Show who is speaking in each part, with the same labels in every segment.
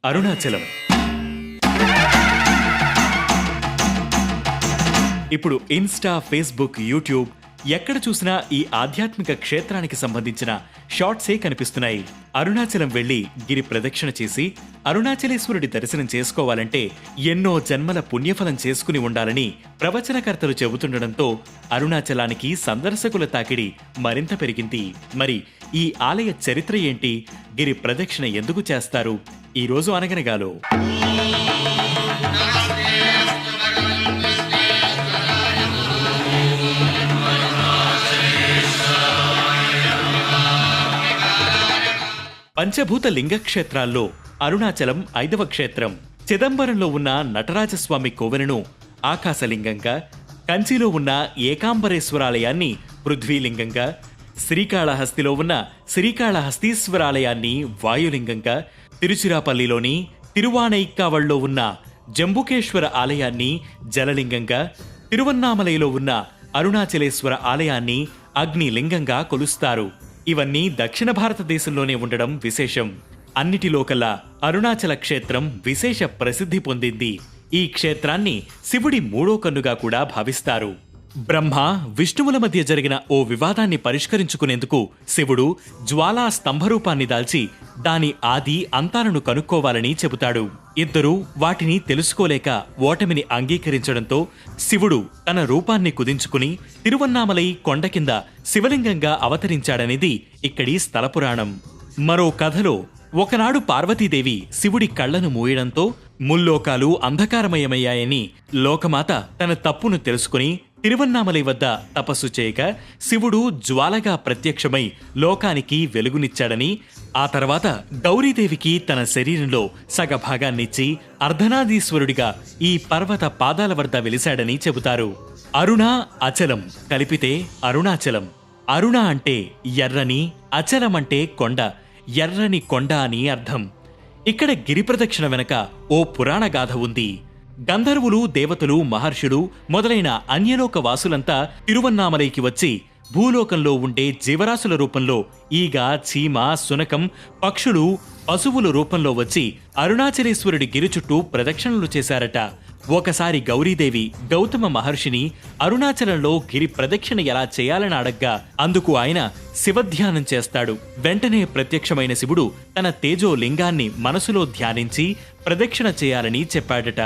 Speaker 1: అరుణాచలం. ఇప్పుడు Insta, Facebook, YouTube ఎక్కడ చూసినా ఈ ఆధ్యాత్మిక క్షేత్రానికి సంబంధించిన షార్ట్సే కనిపిస్తున్నాయి. అరుణాచలం వెళ్లి గిరి ప్రదక్షిణ చేసి అరుణాచలేశ్వరుడి దర్శనం చేసుకోవాలంటే ఎన్నో జన్మల పుణ్యఫలం చేసుకుని ఉండాలని ప్రవచనకర్తలు చెబుతుండటంతో అరుణాచలానికి సందర్శకుల తాకిడి మరింత పెరిగింది. మరి ఈ ఆలయ చరిత్ర ఏంటి? గిరి ప్రదక్షిణ ఎందుకు చేస్తారు? ఈ రోజు అనగనగాలో పంచభూత లింగక్షేత్రాల్లో అరుణాచలం 5వ క్షేత్రం. చిదంబరంలో ఉన్న నటరాజస్వామి కోవెలను ఆకాశలింగంగా, కంచిలో ఉన్న ఏకాంబరేశ్వరాలయాన్ని పృథ్వీలింగంగా, శ్రీకాళహస్తిలో ఉన్న శ్రీకాళహస్తీశ్వరాలయాన్ని వాయులింగంగా, తిరుచిరాపల్లిలోని తిరువానైక్కావళ్లో ఉన్న జంబుకేశ్వర ఆలయాన్ని జలలింగంగా, తిరువన్నామలైలో ఉన్న అరుణాచలేశ్వర ఆలయాన్ని అగ్నిలింగంగా కొలుస్తారు. ఇవన్నీ దక్షిణ భారతదేశంలోనే ఉండడం విశేషం. అన్నిటిలోకల్లా అరుణాచల క్షేత్రం విశేష ప్రసిద్ధి పొందింది. ఈ క్షేత్రాన్ని శివుడి మూడో కన్నుగా కూడా భావిస్తారు. బ్రహ్మ, విష్ణువుల మధ్య జరిగిన ఓ వివాదాన్ని పరిష్కరించుకునేందుకు శివుడు జ్వాలా స్తంభరూపాన్ని దాల్చి దాని ఆది అంతాలను కనుక్కోవాలని చెబుతాడు. ఇద్దరూ వాటిని తెలుసుకోలేక ఓటమిని అంగీకరించడంతో శివుడు తన రూపాన్ని కుదించుకుని తిరువన్నామలై కొండ కింద శివలింగంగా అవతరించాడనేది ఇక్కడి స్థలపురాణం. మరో కథలో ఒకనాడు పార్వతీదేవి శివుడి కళ్లను మూయడంతో ముల్లోకాలు అంధకారమయమయ్యాయని లోకమాత తన తప్పును తెలుసుకుని తిరువన్నామలై వద్ద తపస్సు చేయక శివుడు జ్వాలగా ప్రత్యక్షమై లోకానికి వెలుగునిచ్చాడని, ఆ తర్వాత గౌరీదేవికి తన శరీరంలో సగభాగాన్నిచ్చి అర్ధనాదీశ్వరుడిగా ఈ పర్వత పాదాల వద్ద వెలిశాడని చెబుతారు. అరుణ, అచలం కలిపితే అరుణాచలం. అరుణ అంటే ఎర్రని, అచలం అంటే కొండ, ఎర్రని కొండ అని అర్థం. ఇక్కడ గిరి ప్రదక్షిణ వెనక ఓ పురాణ గాథ ఉంది. గంధర్వులు, దేవతలు, మహర్షులు మొదలైన అన్యలోక వాసులంతా తిరువన్నామలైకి వచ్చి భూలోకంలో ఉండే జీవరాశుల రూపంలో ఈగ, చీమ, శునకం, పక్షులు, పశువుల రూపంలో వచ్చి అరుణాచలేశ్వరుడి గిరి చుట్టూ ప్రదక్షిణలు చేశారట. ఒకసారి గౌరీదేవి గౌతమ మహర్షిని అరుణాచలంలో గిరి ప్రదక్షిణ ఎలా చేయాలని అడగ్గా అందుకు ఆయన శివధ్యానం చేస్తాడు. వెంటనే ప్రత్యక్షమైన శివుడు తన తేజో లింగాన్ని మనసులో ధ్యానించి ప్రదక్షిణ చేయాలని చెప్పాడట.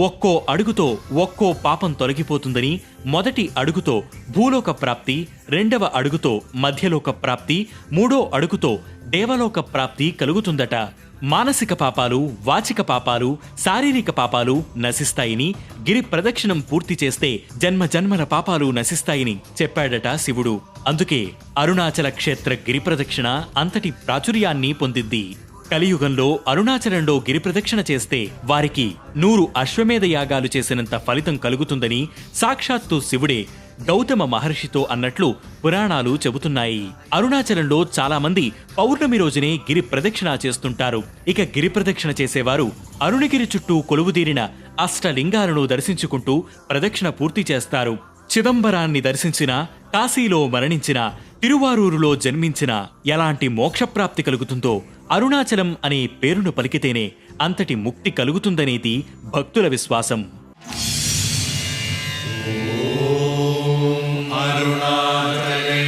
Speaker 1: ఒక్కో అడుగుతో ఒక్కో పాపం తొలగిపోతుందని, మొదటి అడుగుతో భూలోక ప్రాప్తి, రెండవ అడుగుతో మధ్యలోక ప్రాప్తి, మూడో అడుగుతో దేవలోక ప్రాప్తి కలుగుతుందట. మానసిక పాపాలు, వాచిక పాపాలు, శారీరక పాపాలు నశిస్తాయని, గిరి ప్రదక్షిణం పూర్తి చేస్తే జన్మ జన్మల పాపాలు నశిస్తాయని చెప్పాడట శివుడు. అందుకే అరుణాచల క్షేత్ర గిరి ప్రదక్షిణ అంతటి ప్రాచుర్యాన్ని పొందింది. కలియుగంలో అరుణాచలంలో గిరి ప్రదక్షిణ చేస్తే వారికి 100 అశ్వమేధ యాగాలు చేసినంత ఫలితం కలుగుతుందని సాక్షాత్తు శివుడే గౌతమ మహర్షితో అన్నట్లు పురాణాలు చెబుతున్నాయి. అరుణాచలంలో చాలా మంది పౌర్ణమి రోజునే గిరి ప్రదక్షిణ చేస్తుంటారు. ఇక గిరి ప్రదక్షిణ చేసేవారు అరుణగిరి చుట్టూ కొలువుదీరిన అష్టలింగాలను దర్శించుకుంటూ ప్రదక్షిణ పూర్తి చేస్తారు. చిదంబరాన్ని దర్శించిన, కాశీలో మరణించిన, తిరువారూరులో జన్మించిన ఎలాంటి మోక్షప్రాప్తి కలుగుతుందో అరుణాచలం అనే పేరును పలికితేనే అంతటి ముక్తి కలుగుతుందనేది భక్తుల విశ్వాసం.
Speaker 2: అరుణాచలేశ్వరాయ